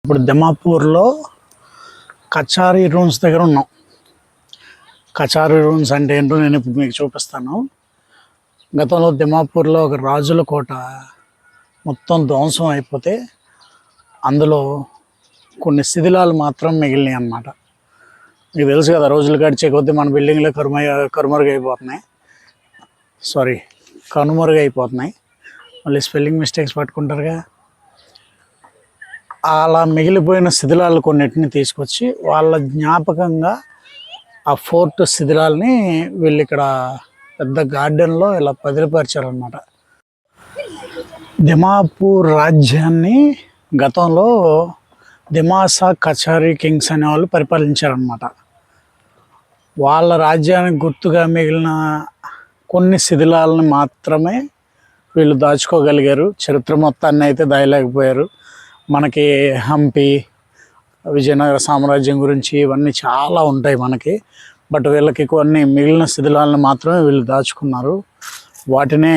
ఇప్పుడు దిమాపూర్లో కచారీ రూమ్స్ దగ్గర ఉన్నాం. కచారీ రూమ్స్ అంటే ఏంటో నేను ఇప్పుడు మీకు చూపిస్తాను. గతంలో దిమాపూర్లో ఒక రాజుల కోట మొత్తం ధ్వంసం అయిపోతే అందులో కొన్ని శిథిలాలు మాత్రం మిగిలినాయి అన్నమాట. మీకు తెలుసు కదా, రోజులు గడిచే కొద్దీ మన బిల్డింగ్లో కనుమరుగైపోతున్నాయి. మళ్ళీ స్పెల్లింగ్ మిస్టేక్స్ పట్టుకుంటారుగా. అలా మిగిలిపోయిన శిథిలాలు కొన్నిటిని తీసుకొచ్చి వాళ్ళ జ్ఞాపకంగా ఆ ఫోర్ట్ శిథిలాలని వీళ్ళు ఇక్కడ పెద్ద గార్డెన్లో ఇలా భద్రపరిచారనమాట. దిమాపూర్ రాజ్యాన్ని గతంలో దిమాసా కచారీ కింగ్స్ అనే వాళ్ళు పరిపాలించారనమాట. వాళ్ళ రాజ్యానికి గుర్తుగా మిగిలిన కొన్ని శిథిలాలను మాత్రమే వీళ్ళు దాచుకోగలిగారు. చరిత్ర మొత్తాన్ని అయితే దాయలేకపోయారు. మనకి హంపి, విజయనగర సామ్రాజ్యం గురించి ఇవన్నీ చాలా ఉంటాయి మనకి. బట్ వీళ్ళకి కొన్ని మిగిలిన శిథిలాలను మాత్రమే వీళ్ళు దాచుకున్నారు. వాటినే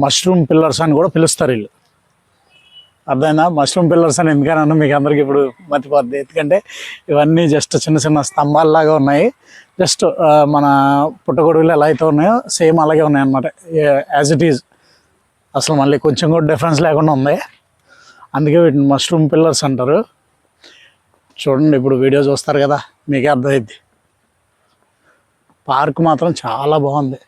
మష్రూమ్ పిల్లర్స్ అని కూడా పిలుస్తారు వీళ్ళు. అర్థమైందా? మష్రూమ్ పిల్లర్స్ అని ఎందుకన్నా మీకు అందరికీ ఇప్పుడు మతిపోద్ది. ఎందుకంటే ఇవన్నీ జస్ట్ చిన్న చిన్న స్తంభాల్లాగా ఉన్నాయి. జస్ట్ మన పుట్టగొడుగులు ఎలా అయితే ఉన్నాయో సేమ్ అలాగే ఉన్నాయి అన్నమాట, యాజ్ ఇట్ ఈజ్. అసలు మళ్ళీ కొంచెం కూడా డిఫరెన్స్ లేకుండా ఉంది. అందుకే వీటిని మష్రూమ్ పిల్లర్స్ అంటారు. చూడండి, ఇప్పుడు వీడియో చూస్తారు కదా, మీకే అర్థమైద్ది. పార్క్ మాత్రం చాలా బాగుంది.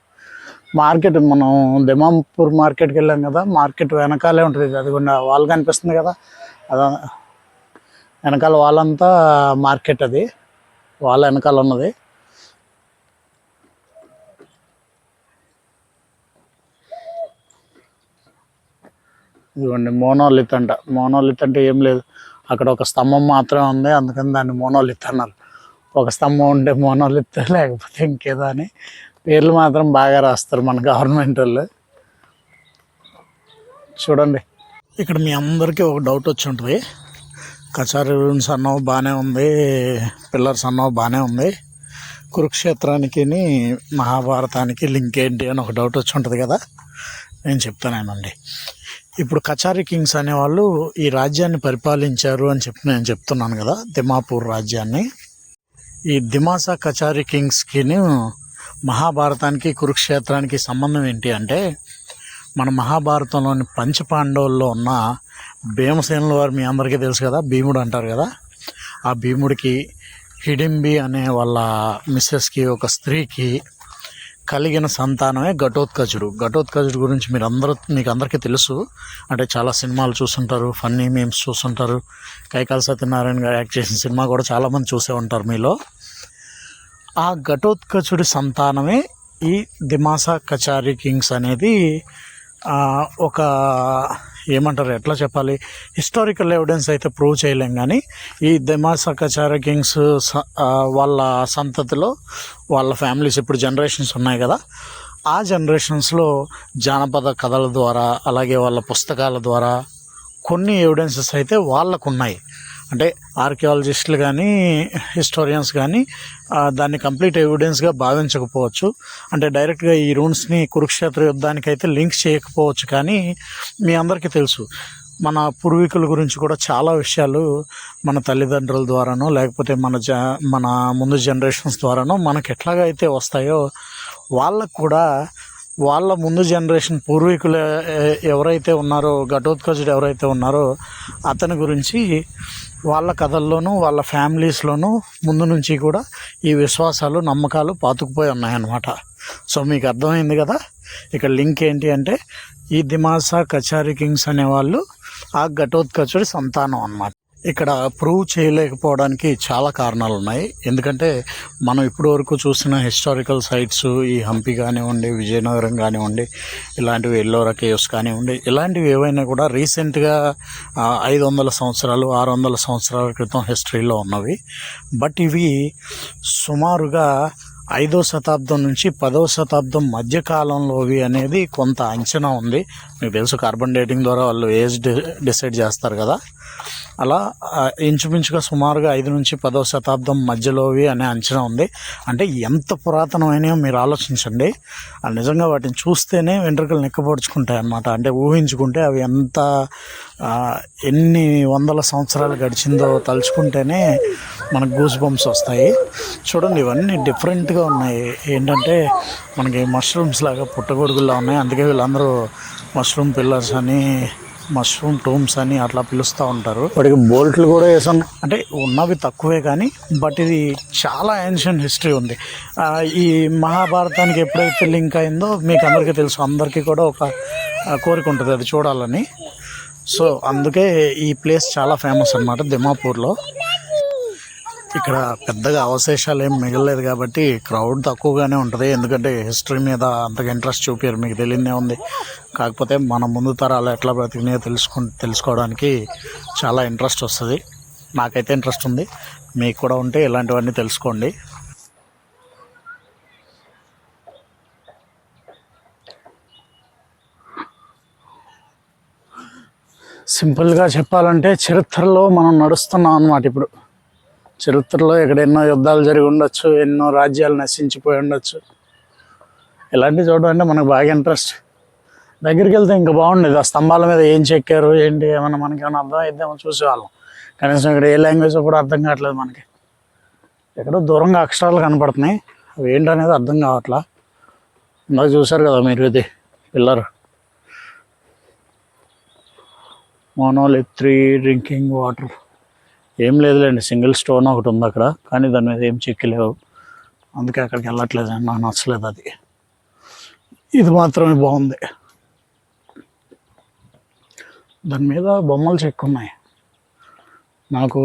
మార్కెట్, మనం దిమాపూర్ మార్కెట్కి వెళ్ళాం కదా, మార్కెట్ వెనకాలే ఉంటుంది. అది కూడా వాల్ కనిపిస్తుంది కదా, అదా వెనకాల వాళ్ళంతా మార్కెట్. అది వాళ్ళ వెనకాల ఉన్నది. ఇదిగోండి మోనోలిత్ అంట. మోనోలిత్ అంటే ఏం లేదు, అక్కడ ఒక స్తంభం మాత్రమే ఉంది, అందుకని దాన్ని మోనోలిత్ అన్నారు. ఒక స్తంభం ఉంటే మోనోలిత్, లేకపోతే ఇంకేదో అని పేర్లు మాత్రం బాగా రాస్తారు మన గవర్నమెంట్ వాళ్ళు. చూడండి, ఇక్కడ మీ అందరికీ ఒక డౌట్ వచ్చి ఉంటుంది. కచారీ రూమ్స్ అన్నావు బాగానే ఉంది, పిల్లర్స్ అన్నావు బాగానే ఉంది, కురుక్షేత్రానికి మహాభారతానికి లింక్ ఏంటి అని ఒక డౌట్ వచ్చి ఉంటుంది కదా. నేను చెప్తానేనండి. ఇప్పుడు కచారీ కింగ్స్ అనేవాళ్ళు ఈ రాజ్యాన్ని పరిపాలించారు అని చెప్పి నేను చెప్తున్నాను కదా, దిమాపూర్ రాజ్యాన్ని. ఈ దిమాసా కచారీ కింగ్స్కి మహాభారతానికి కురుక్షేత్రానికి సంబంధం ఏంటి అంటే, మన మహాభారతంలోని పంచపాండవుల్లో ఉన్న భీమసేనుల వారు మీ అందరికీ తెలుసు కదా, భీముడు అంటారు కదా. ఆ భీముడికి హిడింబి అనే వాళ్ళ మిస్సెస్కి, ఒక స్త్రీకి కలిగిన సంతానమే ఘటోత్కచుడు. ఘటోత్కచుడు గురించి మీకు అందరికీ తెలుసు. అంటే చాలా సినిమాలు చూస్తుంటారు, ఫన్నీ మీమ్స్ చూస్తుంటారు. కైకాల సత్యనారాయణ గారు యాక్ట్ చేసిన సినిమా కూడా చాలామంది చూసే ఉంటారు మీలో. ఆ ఘటోత్కచుడి సంతానమే ఈ దిమాసా కచారీ కింగ్స్ అనేది. ఒక ఏమంటారు, ఎట్లా చెప్పాలి, హిస్టారికల్ ఎవిడెన్స్ అయితే ప్రూవ్ చేయలేం, కానీ ఈ దిమాసా కచారీ కింగ్స్ వాళ్ళ సంతతిలో వాళ్ళ ఫ్యామిలీస్ ఇప్పుడు జనరేషన్స్ ఉన్నాయి కదా, ఆ జనరేషన్స్లో జానపద కథల ద్వారా, అలాగే వాళ్ళ పుస్తకాల ద్వారా కొన్ని ఎవిడెన్సెస్ అయితే వాళ్ళకు ఉన్నాయి. అంటే ఆర్కియాలజిస్టులు కానీ హిస్టోరియన్స్ కానీ దాన్ని కంప్లీట్ ఎవిడెన్స్గా భావించకపోవచ్చు. అంటే డైరెక్ట్గా ఈ రూమ్స్ని కురుక్షేత్ర యుద్ధానికి అయితే లింక్ చేయకపోవచ్చు. కానీ మీ అందరికీ తెలుసు, మన పూర్వీకుల గురించి కూడా చాలా విషయాలు మన తల్లిదండ్రుల ద్వారానో, లేకపోతే మన ముందు జనరేషన్స్ ద్వారానో మనకు ఎట్లాగైతే వస్తాయో, వాళ్ళకు కూడా వాళ్ళ ముందు జనరేషన్ పూర్వీకులు ఎవరైతే ఉన్నారో, ఘటోత్కచుడు ఎవరైతే ఉన్నారో అతని గురించి వాళ్ళ కథల్లోనూ వాళ్ళ ఫ్యామిలీస్లోనూ ముందు నుంచి కూడా ఈ విశ్వాసాలు, నమ్మకాలు పాతుకుపోయి ఉన్నాయన్నమాట. సో మీకు అర్థమైంది కదా, ఇక్కడ లింక్ ఏంటి అంటే ఈ దిమాసా కచారీ కింగ్స్ అనేవాళ్ళు ఆ ఘటోత్కచుడి సంతానం అన్నమాట. ఇక్కడ ప్రూవ్ చేయలేకపోవడానికి చాలా కారణాలు ఉన్నాయి. ఎందుకంటే మనం ఇప్పటి వరకు చూసిన హిస్టారికల్ సైట్స్, ఈ హంపి కానివ్వండి, విజయనగరం కానివ్వండి, ఇలాంటివి ఎల్లోరా కేవ్స్ కానివ్వండి, ఇలాంటివి ఏవైనా కూడా రీసెంట్గా 500 సంవత్సరాలు 600 సంవత్సరాల క్రితం హిస్టరీలో ఉన్నవి. బట్ ఇవి సుమారుగా 5వ శతాబ్దం నుంచి 10వ శతాబ్దం మధ్యకాలంలోవి అనేది కొంత అంచనా ఉంది. మీకు తెలుసు, కార్బన్ డేటింగ్ ద్వారా వాళ్ళు ఏజ్ డిసైడ్ చేస్తారు కదా. అలా ఇంచుమించుగా సుమారుగా 5 నుంచి 10వ శతాబ్దం మధ్యలోవి అనే అంచనా ఉంది. అంటే ఎంత పురాతనమైనయో మీరు ఆలోచించండి. నిజంగా వాటిని చూస్తేనే వెంట్రుకలు నిక్కపొడుచుకుంటాయి అన్నమాట. అంటే ఊహించుకుంటే అవి ఎన్ని వందల సంవత్సరాలు గడిచిందో తలుచుకుంటేనే మనకు గూస్ బంప్స్ వస్తాయి. చూడండి, ఇవన్నీ డిఫరెంట్గా ఉన్నాయి. ఏంటంటే మనకి మష్రూమ్స్ లాగా పుట్టగొడుగుల్లా ఉన్నాయి. అందుకే వీళ్ళందరూ మష్రూమ్ పిల్లర్స్ అని, మష్రూమ్ టూమ్స్ అని అట్లా పిలుస్తూ ఉంటారు. వాటికి బోల్ట్లు కూడా వేసాం. అంటే ఉన్నవి తక్కువే కానీ బట్ ఇది చాలా ఏన్షియంట్ హిస్టరీ ఉంది. ఈ మహాభారతానికి ఎప్పుడైతే లింక్ అయిందో మీకు అందరికీ తెలుసు, అందరికీ కూడా ఒక కోరిక ఉంటుంది అది చూడాలని. సో అందుకే ఈ ప్లేస్ చాలా ఫేమస్ అన్నమాట దిమాపూర్లో. ఇక్కడ పెద్దగా అవశేషాలు ఏం మిగలలేదు కాబట్టి క్రౌడ్ తక్కువగానే ఉంటుంది. ఎందుకంటే హిస్టరీ మీద అంతగా ఇంట్రెస్ట్ చూపారు, మీకు తెలియదే ఉంది. కాకపోతే మన ముందు తరాలు ఎట్లా బ్రతికినాయో తెలుసుకోవడానికి చాలా ఇంట్రెస్ట్ వస్తుంది. నాకైతే ఇంట్రెస్ట్ ఉంది, మీకు కూడా ఉంటే ఇలాంటివన్నీ తెలుసుకోండి. సింపుల్గా చెప్పాలంటే చరిత్రలో మనం నడుస్తున్నాం అన్నమాట. ఇప్పుడు చరిత్రలో ఇక్కడ ఎన్నో యుద్ధాలు జరిగి ఉండొచ్చు, ఎన్నో రాజ్యాలు నశించిపోయి ఉండొచ్చు. ఇలాంటివి చూడడం అంటే మనకు బాగా ఇంట్రెస్ట్. దగ్గరికి వెళ్తే ఇంకా బాగుండేది. ఆ స్తంభాల మీద ఏం చెక్కారు ఏంటి ఏమన్నా మనకి ఏమైనా అర్థం అయిద్దామో చూసేవాళ్ళం. కనీసం ఇక్కడ ఏ లాంగ్వేజ్ కూడా అర్థం కావట్లేదు మనకి. ఎక్కడో దూరంగా అక్షరాలు కనపడుతున్నాయి, అవి ఏంటనేది అర్థం కావట్లా. ఇందాక చూసారు కదా మీరు, ఇది పిల్లర్ మోనోలిత్ 3 డ్రింకింగ్ వాటర్. ఏం లేదులేండి, సింగిల్ స్టోన్ ఒకటి ఉంది అక్కడ, కానీ దాని మీద ఏం చెక్కలేవు. అందుకే అక్కడికి వెళ్ళట్లేదు, నాకు నచ్చలేదు అది. ఇది మాత్రమే బాగుంది. దాని మీద బొమ్మలు చెక్కున్నాయి. నాకు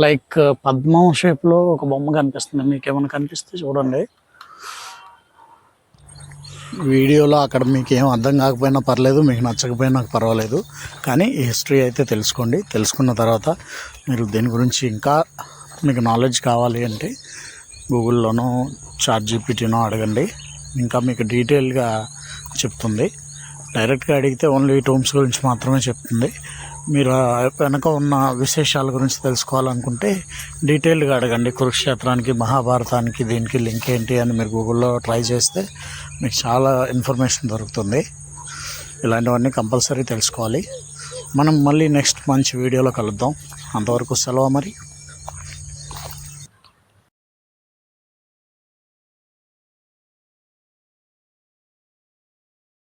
లైక్ పద్మం షేప్లో ఒక బొమ్మ కనిపిస్తుంది. మీకు ఏమైనా కనిపిస్తే చూడండి. వీడియోలో అక్కడ మీకు ఏం అర్థం కాకపోయినా పర్లేదు, మీకు నచ్చకపోయినా నాకు పర్వాలేదు, కానీ ఈ హిస్టరీ అయితే తెలుసుకోండి. తెలుసుకున్న తర్వాత మీరు దీని గురించి ఇంకా మీకు నాలెడ్జ్ కావాలి అంటే గూగుల్లోనో ChatGPTనో అడగండి, ఇంకా మీకు డీటెయిల్గా చెప్తుంది. డైరెక్ట్గా అడిగితే ఓన్లీ టూమ్స్ గురించి మాత్రమే చెప్తుంది. మీరు వెనక ఉన్న విశేషాల గురించి తెలుసుకోవాలనుకుంటే డీటెయిల్గా అడగండి. కురుక్షేత్రానికి, మహాభారతానికి దీనికి లింక్ ఏంటి అని మీరు గూగుల్లో ట్రై చేస్తే మీకు చాలా ఇన్ఫర్మేషన్ దొరుకుతుంది. ఇలాంటివన్నీ కంపల్సరీ తెలుసుకోవాలి. మనం మళ్ళీ నెక్స్ట్ మంచి వీడియోలో కలుద్దాం. అంతవరకు సెలవు మరి.